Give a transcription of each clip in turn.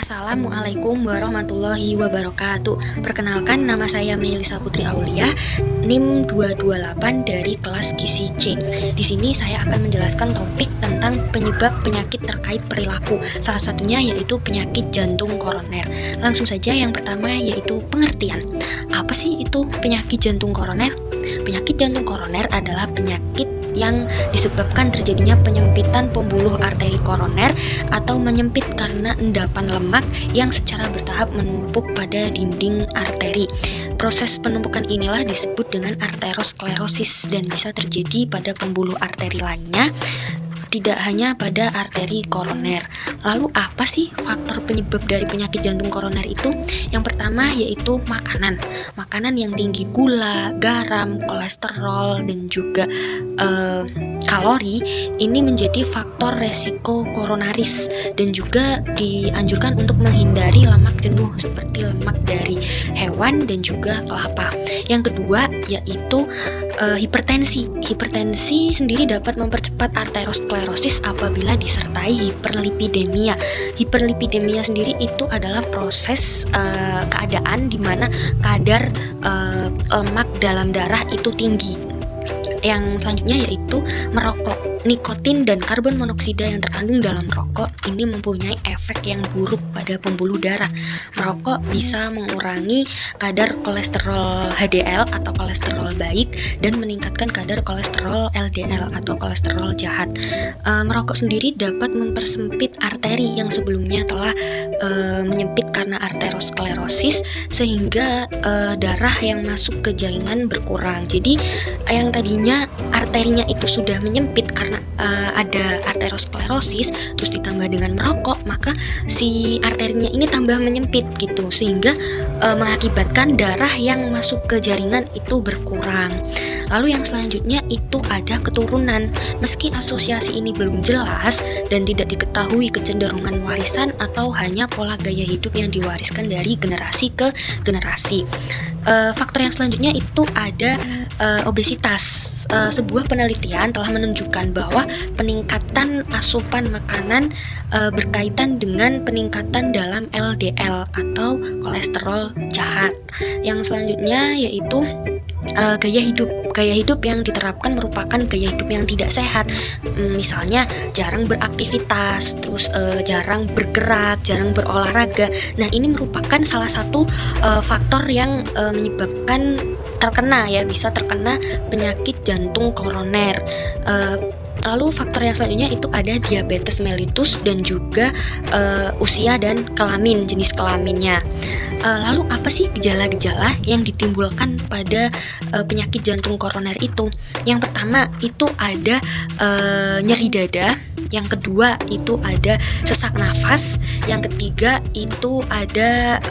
Assalamualaikum warahmatullahi wabarakatuh. Perkenalkan, nama saya Melisa Putri Aulia, NIM 228 dari kelas Gizi C. Di sini saya akan menjelaskan topik tentang penyebab penyakit terkait perilaku. Salah satunya yaitu penyakit jantung koroner. Langsung saja, yang pertama yaitu pengertian. Apa sih itu penyakit jantung koroner? Penyakit jantung koroner adalah penyakit yang disebabkan terjadinya penyempitan pembuluh arteri koroner atau menyempit karena endapan lemak yang secara bertahap menumpuk pada dinding arteri. Proses penumpukan inilah disebut dengan arteriosklerosis dan bisa terjadi pada pembuluh arteri lainnya, tidak hanya pada arteri koroner. Lalu apa sih faktor penyebab dari penyakit jantung koroner itu? Yang pertama yaitu makanan. Makanan yang tinggi gula, garam, kolesterol, dan juga kalori ini menjadi faktor resiko koronaris, dan juga dianjurkan untuk menghindari lemak jenuh seperti lemak dari hewan dan juga kelapa. Yang kedua yaitu hipertensi. Hipertensi sendiri dapat mempercepat arteriosklerosis apabila disertai hiperlipidemia. Hiperlipidemia sendiri itu adalah proses keadaan di mana kadar lemak dalam darah itu tinggi. Yang selanjutnya yaitu merokok. Nikotin dan karbon monoksida yang terkandung dalam rokok ini mempunyai efek yang buruk pada pembuluh darah. Merokok bisa mengurangi kadar kolesterol HDL atau kolesterol baik dan meningkatkan kadar kolesterol LDL atau kolesterol jahat. Merokok sendiri dapat mempersempit arteri yang sebelumnya telah menyempit karena arteriosklerosis, sehingga darah yang masuk ke jaringan berkurang. Jadi yang tadinya arterinya itu sudah menyempit karena ada arteriosklerosis, terus ditambah dengan merokok, maka si arterinya ini tambah menyempit gitu, sehingga mengakibatkan darah yang masuk ke jaringan itu berkurang. Lalu yang selanjutnya itu ada keturunan. Meski asosiasi ini belum jelas dan tidak diketahui kecenderungan warisan atau hanya pola gaya hidup yang diwariskan dari generasi ke generasi. Faktor yang selanjutnya itu ada obesitas. Sebuah penelitian telah menunjukkan bahwa peningkatan asupan makanan berkaitan dengan peningkatan dalam LDL atau kolesterol jahat. Yang selanjutnya yaitu gaya hidup. Gaya hidup yang diterapkan merupakan gaya hidup yang tidak sehat. Misalnya jarang beraktivitas, terus jarang bergerak, jarang berolahraga. Nah, ini merupakan salah satu faktor yang menyebabkan bisa terkena penyakit jantung koroner. Lalu faktor yang selanjutnya itu ada diabetes mellitus dan juga usia dan kelamin, jenis kelaminnya. Lalu apa sih gejala-gejala yang ditimbulkan pada penyakit jantung koroner itu? Yang pertama itu ada nyeri dada. Yang kedua itu ada sesak nafas. Yang ketiga itu ada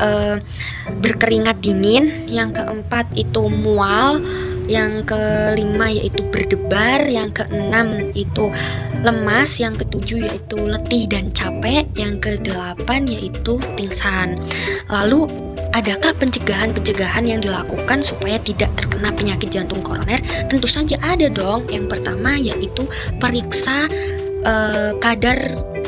berkeringat dingin. Yang keempat itu mual. Yang kelima yaitu berdebar. Yang keenam itu lemas. Yang ketujuh yaitu letih dan capek. Yang kedelapan yaitu pingsan. Lalu adakah pencegahan yang dilakukan supaya tidak terkena penyakit jantung koroner? Tentu saja ada dong. Yang pertama yaitu periksa kadar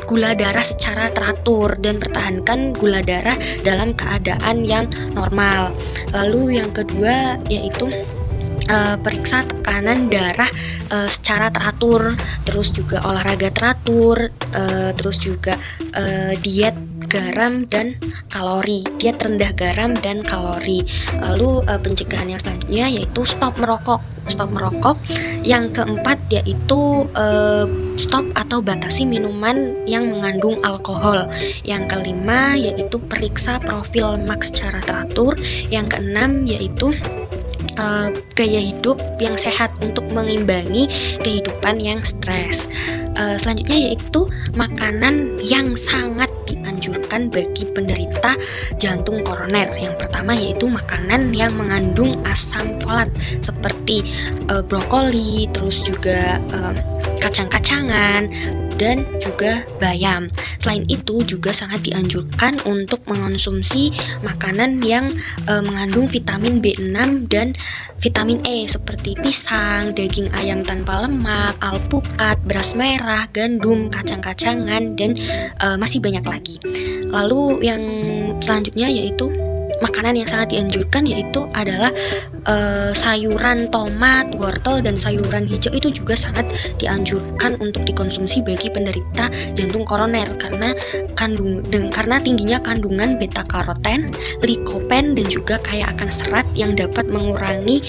gula darah secara teratur dan pertahankan gula darah dalam keadaan yang normal. Lalu yang kedua yaitu periksa tekanan darah secara teratur, terus juga olahraga teratur, terus juga diet garam dan kalori, diet rendah garam dan kalori. Lalu pencegahan yang selanjutnya yaitu stop merokok. Yang keempat yaitu stop atau batasi minuman yang mengandung alkohol. Yang kelima yaitu periksa profil lemak secara teratur. Yang keenam yaitu gaya hidup yang sehat untuk mengimbangi kehidupan yang stres. Selanjutnya yaitu makanan yang sangat dianjurkan bagi penderita jantung koroner. Yang pertama yaitu makanan yang mengandung asam folat seperti brokoli, terus juga kacang-kacangan, dan juga bayam. Selain itu juga sangat dianjurkan untuk mengonsumsi makanan yang mengandung vitamin B6 dan vitamin E seperti pisang, daging ayam tanpa lemak, alpukat, beras merah, gandum, kacang-kacangan, dan masih banyak lagi. Lalu yang selanjutnya yaitu makanan yang sangat dianjurkan yaitu adalah sayuran tomat, wortel, dan sayuran hijau itu juga sangat dianjurkan untuk dikonsumsi bagi penderita jantung koroner karena tingginya kandungan beta karoten, likopen, dan juga kaya akan serat yang dapat mengurangi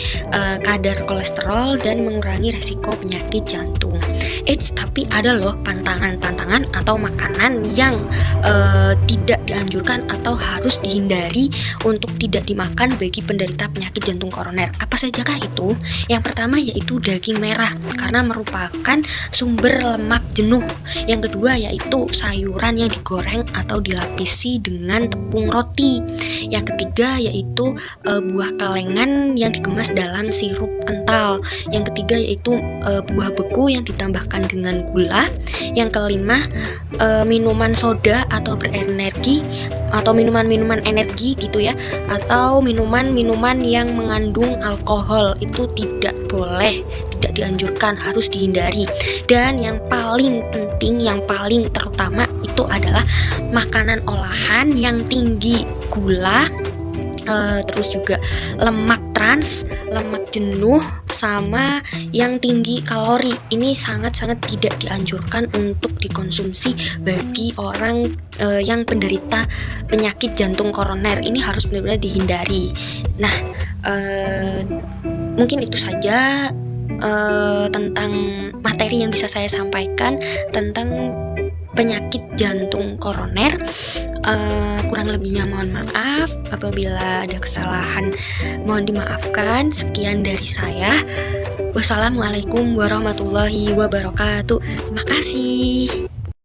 kadar kolesterol dan mengurangi resiko penyakit jantung. Tapi ada loh pantangan atau makanan yang tidak dianjurkan atau harus dihindari untuk tidak dimakan bagi penderita penyakit jantung koroner. Apa sajakah itu? Yang pertama yaitu daging merah karena merupakan sumber lemak jenuh. Yang kedua yaitu sayuran yang digoreng atau dilapisi dengan tepung roti. Yang ketiga yaitu buah kalengan yang dikemas dalam sirup kental. Yang ketiga yaitu buah beku yang ditambahkan dengan gula. Yang kelima minuman soda atau berenergi atau minuman-minuman energi gitu ya, atau minuman-minuman yang mengandung alkohol itu tidak boleh, tidak dianjurkan, harus dihindari. Dan yang paling penting, yang paling terutama itu adalah makanan olahan yang tinggi gula, terus juga lemak trans, lemak jenuh, sama yang tinggi kalori. Ini sangat-sangat tidak dianjurkan untuk dikonsumsi bagi orang yang penderita penyakit jantung koroner. Ini harus benar-benar dihindari. Nah, mungkin itu saja tentang materi yang bisa saya sampaikan tentang penyakit jantung koroner. Kurang lebihnya mohon maaf. Apabila ada kesalahan mohon dimaafkan. Sekian dari saya. Wassalamualaikum warahmatullahi wabarakatuh. Terima kasih.